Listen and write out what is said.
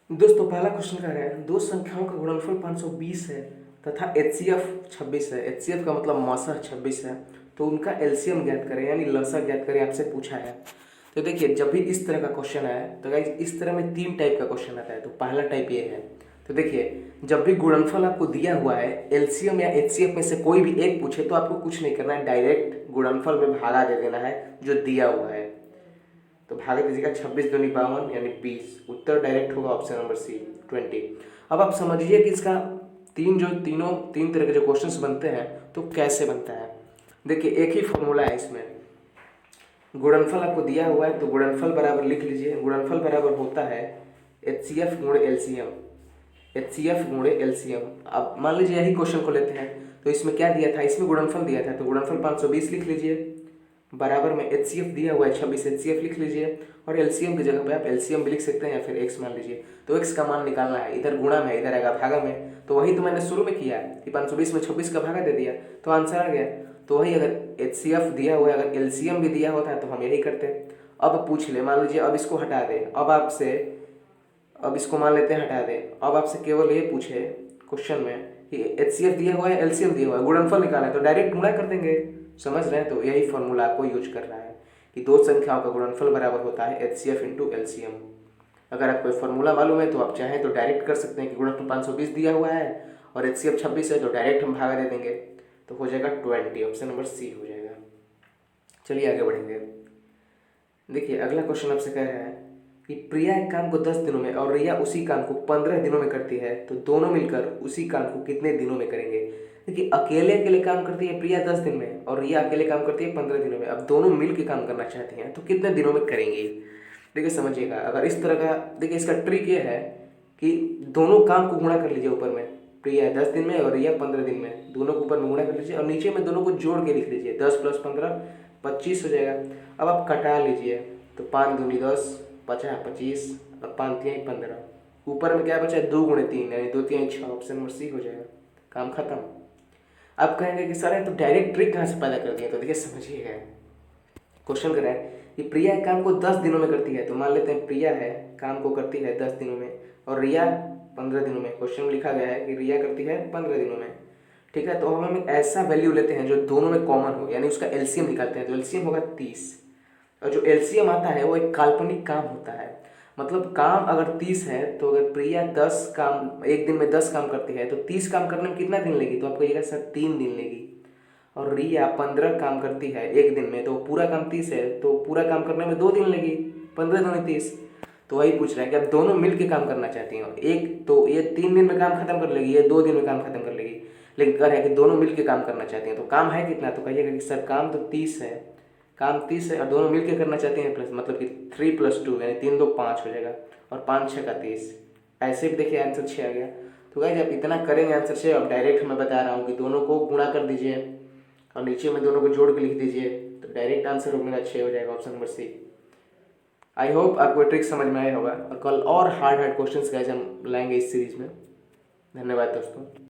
दोस्तों पहला क्वेश्चन कह रहे हैं दो संख्याओं का गुणनफल 520 है तथा एचसीएफ 26 है। एचसीएफ का मतलब मौसा 26 है, तो उनका एलसीएम ज्ञात करें यानी लसा ज्ञात करें आपसे पूछा है। तो देखिए जब भी इस तरह का क्वेश्चन आए तो गाइस इस तरह में तीन टाइप का क्वेश्चन आता है। तो पहला टाइप ये है, तो देखिए जब भी गुणनफल आपको दिया हुआ है एलसीएम या एचसीएफ में से कोई भी एक पूछे तो आपको कुछ नहीं करना है, डायरेक्ट गुणनफल में भागा दे देना है जो दिया हुआ है। तो भागा दीजिएगा 26 दूनी 52 यानी 20। उत्तर डायरेक्ट होगा ऑप्शन नंबर सी 20। अब आप समझिए कि इसका तीन तरह के जो क्वेश्चंस बनते हैं तो कैसे बनता है। देखिए एक ही फॉर्मूला है इसमें, गुणनफल आपको दिया हुआ है तो गुणनफल बराबर लिख लीजिए। गुणनफल बराबर होता है एचसीएफ गुणे एलसीएम, एचसीएफ गुणे एलसीएम। अब मान लीजिए यही क्वेश्चन को लेते हैं तो इसमें क्या दिया था, इसमें गुणनफल दिया था तो गुणनफल 520 लिख लीजिए, बराबर में एचसीएफ दिया हुआ है 26, एचसीएफ लिख लीजिए और एलसीएम की जगह पे आप एलसीएम भी लिख सकते हैं या फिर एक्स मान लीजिए। तो एक्स का मान निकालना है, इधर गुणा में इधर आएगा भागा में। तो वही तो मैंने शुरू में किया कि 520 में 26 का भागा दे दिया तो आंसर आ गया। तो वही अगर एचसीएफ दिया हुआ है, अगर एलसीएम भी दिया होता है तो हम यही करते। अब पूछ ले, मान लीजिए अब इसको हटा दें, अब इसको मान लेते हैं हटा दें। अब आपसे केवल ये पूछे क्वेश्चन में कि एचसीएफ दिया हुआ है एलसीएम दिया हुआ है, गुणनफल निकालना है तो डायरेक्ट गुणा कर देंगे। समझ रहे हैं, तो यही फॉर्मूला आपको यूज करना है कि दो संख्याओं का गुणनफल बराबर होता है एचसीएफ इंटू एलसीएम। अगर आपको फॉर्मूला मालूम है तो आप चाहें तो डायरेक्ट कर सकते हैं कि गुणनफल 520 दिया हुआ है और एचसीएफ 26 है तो डायरेक्ट हम भागा दे देंगे तो हो जाएगा 20। ऑप्शन नंबर सी हो जाएगा। चलिए आगे बढ़ेंगे। देखिए अगला क्वेश्चन आपसे कह रहा है कि प्रिया एक काम को 10 दिनों में और रिया उसी काम को 15 दिनों में करती है तो दोनों मिलकर उसी काम को कितने दिनों में करेंगे। देखिए अकेले अकेले काम करती है प्रिया 10 दिन में और रिया अकेले काम करती है 15 दिनों में। अब दोनों मिल के काम करना चाहती हैं तो कितने दिनों में करेंगे। देखिए समझिएगा, अगर इस तरह का, देखिए इसका ट्रिक ये है कि दोनों काम को गुणा कर लीजिए। ऊपर में प्रिया 10 दिन में और रिया 15 दिन में, दोनों को ऊपर में गुणा कर लीजिए और नीचे में दोनों को जोड़ के लिख लीजिए। 10 + 15 25 हो जाएगा। अब आप कटा लीजिए तो 5 दूनी 10 50 25 और 5 3 15। ऊपर में क्या बचा है 2 × 3 यानी 2 3 6। ऑप्शन नंबर सी हो जाएगा। काम खत्म। आप कहेंगे कि सर तो डायरेक्ट ट्रिक कहाँ से पैदा कर दिया। तो देखिए समझिएगा, क्वेश्चन कर रहा है कि प्रिया एक काम को 10 दिनों में करती है तो मान लेते हैं प्रिया है काम को करती है 10 दिनों में और रिया 15 दिनों में। क्वेश्चन में लिखा गया है कि रिया करती है 15 दिनों में, ठीक है। तो हम एक ऐसा वैल्यू लेते हैं जो दोनों में कॉमन हो यानी उसका एलसीएम निकालते हैं। तो एलसीएम होगा 30 और जो एलसीएम आता है वो एक काल्पनिक काम होता है। मतलब काम अगर 30 है तो अगर प्रिया 10 काम एक दिन में 10 काम करती है तो 30 काम करने में कितना दिन लेगी। तो आपको कहिएगा सर 3 दिन लेगी। और रिया 15 काम करती है एक दिन में तो पूरा काम 30 है तो पूरा काम करने में 2 दिन लेगी। 15 दूनी 30। तो वही पूछ रहा है कि आप दोनों मिल के काम करना चाहती हैं। एक तो ये 3 दिन में काम खत्म कर लेगी, ये 2 दिन में काम खत्म कर लेगी, लेकिन कह रहा है कि दोनों मिल के काम करना चाहती हैं। तो काम है कितना। तो कहिएगा कि सर काम तो 30 है, काम 30 है और दोनों मिल के करना चाहते हैं प्लस, मतलब कि 3 + 2 यानी 3 2 5 हो जाएगा और 5 6 का 30। ऐसे भी देखिए आंसर 6 आ गया। तो गाइस आप इतना करेंगे आंसर 6। अब डायरेक्ट मैं बता रहा हूँ कि दोनों को गुणा कर दीजिए और नीचे में दोनों को जोड़ के लिख दीजिए तो डायरेक्ट आंसर मेरा 6 हो जाएगा। Option number C. I hope आपको ट्रिक समझ में आया होगा और कल और हार्ड क्वेश्चंस गाइस हम लाएंगे इस सीरीज में। धन्यवाद दोस्तों।